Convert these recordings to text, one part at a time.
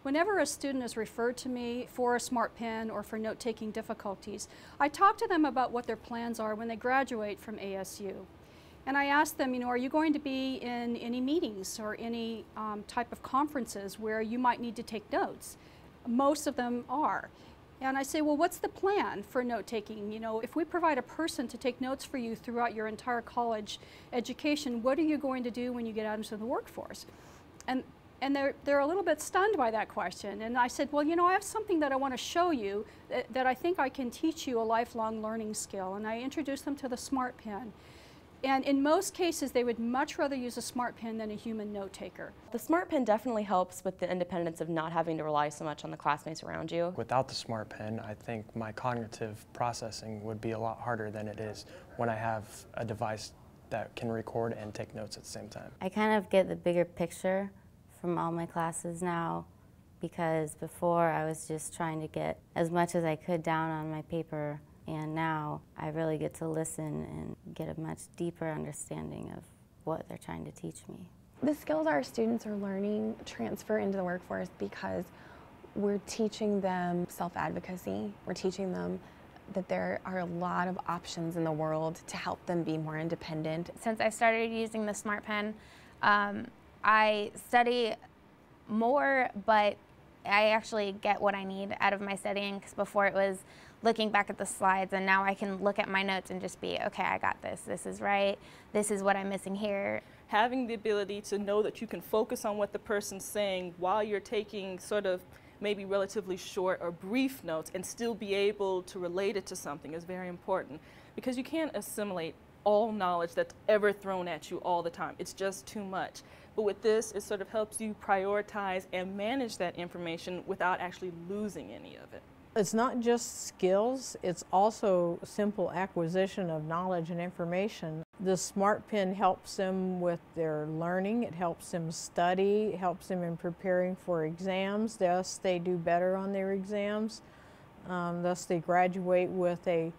Whenever a student is referred to me for a smart pen or for note-taking difficulties, I talk to them about what their plans are when they graduate from ASU. And I ask them, are you going to be in any meetings or any type of conferences where you might need to take notes? Most of them are. And I say, well, what's the plan for note-taking? If we provide a person to take notes for you throughout your entire college education, what are you going to do when you get out into the workforce? And they're a little bit stunned by that question. And I said, well, I have something that I want to show you that I think I can teach you a lifelong learning skill. And I introduced them to the smart pen. And in most cases, they would much rather use a smart pen than a human note taker. The smart pen definitely helps with the independence of not having to rely so much on the classmates around you. Without the smart pen, I think my cognitive processing would be a lot harder than it is when I have a device that can record and take notes at the same time. I kind of get the bigger picture from all my classes now, because before I was just trying to get as much as I could down on my paper, and now I really get to listen and get a much deeper understanding of what they're trying to teach me. The skills our students are learning transfer into the workforce because we're teaching them self-advocacy. We're teaching them that there are a lot of options in the world to help them be more independent. Since I started using the smart pen, I study more, but I actually get what I need out of my studying, because before it was looking back at the slides, and now I can look at my notes and just be, okay, I got this. This is right. This is what I'm missing here. Having the ability to know that you can focus on what the person's saying while you're taking sort of maybe relatively short or brief notes and still be able to relate it to something is very important, because you can't assimilate all knowledge that's ever thrown at you all the time. It's just too much. But with this, it sort of helps you prioritize and manage that information without actually losing any of it. It's not just skills, it's also simple acquisition of knowledge and information. The smart pen helps them with their learning, it helps them study, it helps them in preparing for exams, thus they do better on their exams, thus they graduate with a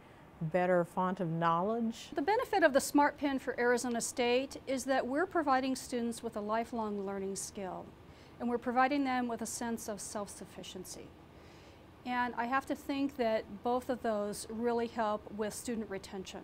better font of knowledge. The benefit of the smart pen for Arizona State is that we're providing students with a lifelong learning skill, and we're providing them with a sense of self-sufficiency. And I have to think that both of those really help with student retention.